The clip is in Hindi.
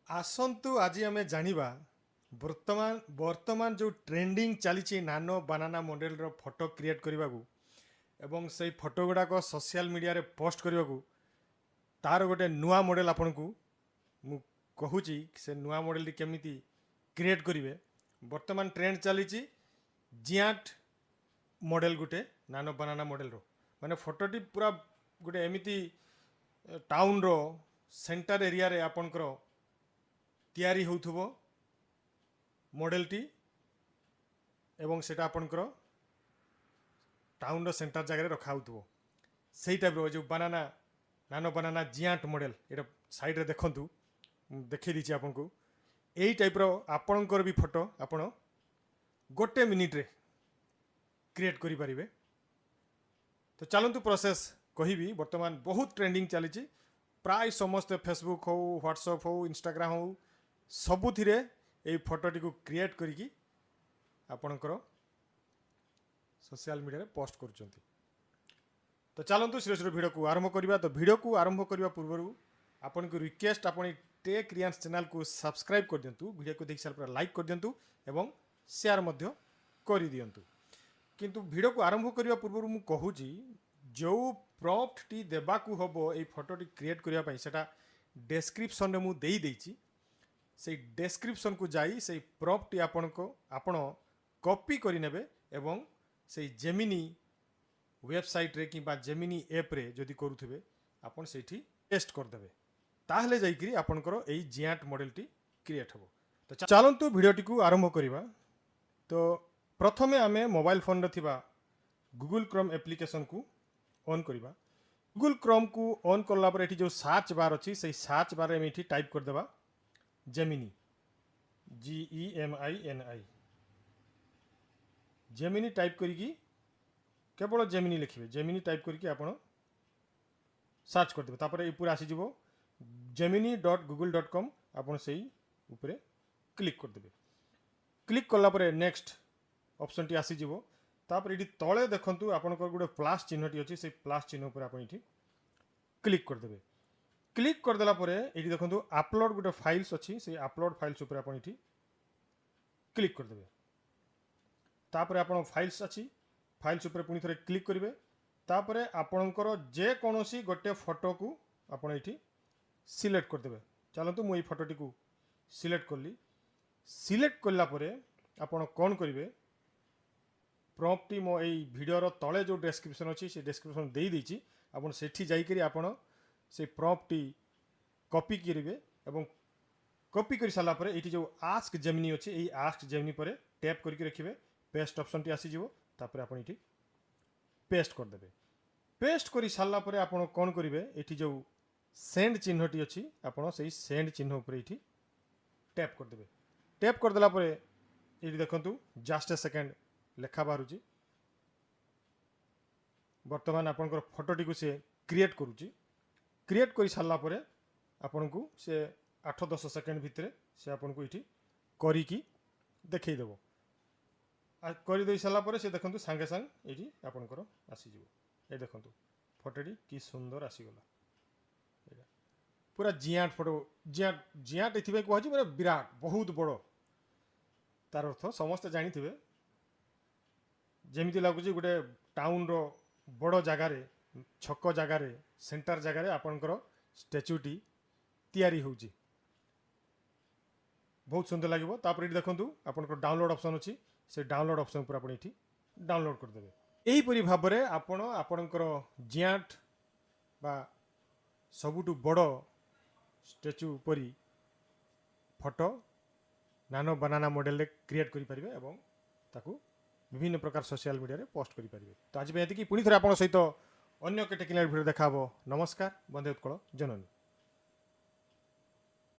आसतु आज आम जानिबा वर्तमान वर्तमान जो ट्रेंडिंग चली नानो बनाना मॉडल रो फोटो क्रिएट करने को एवं से फोटो गुड़ाक सोशल मीडिया रे पोस्ट करने को तार गोटे नुआ मॉडल आपन को मु कहूची से नुआ मॉडल केमिति क्रिएट करिवे। वर्तमान ट्रेंड चली जियाट मॉडल गुटे नानो बनाना मॉडल रो माने फोटोटी पूरा गोटे एमिति टाउन रो सेंटर एरिया रे आपनकर तैयारी होउथबो मॉडलटी एवं सेटा आपनकर टाउन रो सेंटर जगह रे रखा होउथबो सेही टाइप रो जो बनाना नानो बनाना जियाट मॉडल एटा साइड रे देखंतु देखै दिछि आपनको एही टाइप रो आपनकर भी फोटो आपण गोटे मिनिट रे क्रिएट करि परिबे। तो चलंतु प्रोसेस कहिबी वर्तमान बहुत ट्रेंडिंग चली प्राय समस्त फेसबुक हो व्हाट्सएप हो इंस्टाग्राम हो सबुथिरे ए फोटोटी को क्रिएट करिकी आपणकर सोशल मीडिया रे पोस्ट करूचंती। तो चलंतु सीरीज वीडियो को आरंभ करबा। तो वीडियो को आरंभ करबा पूर्व आपन को रिक्वेस्ट आपन टेक रियांस चैनल को सब्सक्राइब कर दियंतु, वीडियो को देख सार पर लाइक कर दियंतु एवं शेयर मध्य कर दियंतु। किंतु वीडियो को आरंभ करबा पूर्व मु कहूची जो प्रॉम्प्ट टी देबा को हबो ए फोटोटी क्रिएट करिया पई सेटा डिस्क्रिप्शन रे मु देई देछि। से डिस्क्रिप्शन को जाई से प्रॉम्प्ट टी आपन कॉपी करि नेबे एवं से जेमिनी वेबसाइट रे कि जेमिनी ऐप रे जदि करूथिबे आपन सेठी पेस्ट कर देबे ताहले जाईकरी आपनकर एई जियाट मॉडल टी क्रिएट हबो। तो चलंतु वीडियो टी को आरंभ करिबा। तो प्रथमे आमे मोबाइल फोन रे थिबा गूगल क्रोम एप्लिकेशन को ऑन करिबा। गूगल क्रोम को ऑन करला पर एठी जो सर्च बार अछि से सर्च बार रे एठी टाइप कर देबा जेमिनी GEMINI जेमिनी टाइप करिकी केवल जेमिनी लिखिबे। जेमिनी टाइप करके आपण सर्च कर देबे तापर ए पूरा आसी जिवो gemini.google.com आपण सेही ऊपर क्लिक कर देबे। क्लिक करला पर नेक्स्ट ऑप्शन टी आसी जिवो तापर एठी तळे देखंतु आपनकर गुडे प्लस चिन्ह टी अछि से प्लस चिन्ह ऊपर आपण एठी क्लिक कर देबे। क्लिक कर देला पर एठी देखंतु अपलोड गुडे फाइल्स अछि से अपलोड फाइल्स ऊपर आपण एठी क्लिक कर देबे। तापर आपण फाइल्स अछि फाइल्स ऊपर पुनी थरे क्लिक करिवे। तापर आपणकर जे कोनोसी गोटे फोटो को आपण एठी सिलेक्ट कर देबे। चलंतु मु ए फोटोटी को सिलेक्ट करली। सिलेक्ट करला परे आपण कोन करिवे प्रॉम्प्ट टी मो ए वीडियो रो तळे जो डिस्क्रिप्शन अछि से डिस्क्रिप्शन देई देछि आपण सेठी जाई करी आपण से प्रॉम्प्ट टी कॉपी करिवे एवं कॉपी करि साला परे एठी जो आस्क जेमिनी अछि ए आस्क जेमिनी परे टैप करके रखिबे। पेस्ट ऑप्शन टी आसी जिवो तापर आपण एठी पेस्ट कर देबे। पेस्ट करि साला परे आपण कोन करिवे एठी जो सेंड चिन्ह टी अछि आपण सेही सेंड चिन्ह ऊपर एठी टैप कर देबे। टैप कर देला परे एठी देखंतु जस्ट अ सेकंड लेखा बारुची वर्तमान आपनकर फोटोटी को से क्रिएट करूची। क्रिएट करि साला परे आपन को से 8-10 सेकंड भितरे से आपन को एठी करी की देखै देबो। आ करी दे साला परे से देखंतु संगे संग एठी आपनकर आसी जिवो। ए देखंतु फोटोटी की सुंदर आसी गला। एटा पूरा जियाट फोटो जियाट एथिबे कहछि माने विराट बहुत बड़ो तार अर्थ समस्त जानि थिबे जेमिति लागुची गोटे टाउन रो बड़ो जगह रे छक जगह रे सेंटर जगह रे आपनकर स्टैच्यूटी तैयारी होउची बहुत सुंदर लागिवो। तापर एठी देखंतु आपनकर डाउनलोड ऑप्शन अछि से डाउनलोड ऑप्शन पर आपण एठी डाउनलोड कर देबे। एही परि भाबरे आपण आपनकर जियाट बा सबुटु बड़ो स्टैच्यू परि फोटो नानो बनाना मॉडल रे क्रिएट करि परिबे एवं ताकू विभिन्न प्रकार सोशल मीडिया रे पोस्ट करि परिबे। तो आज पे एति कि पुनी थरे आपण सहित अन्य टेक्निकल वीडियो देखाबो। नमस्कार, बंदे उत्कल जननी।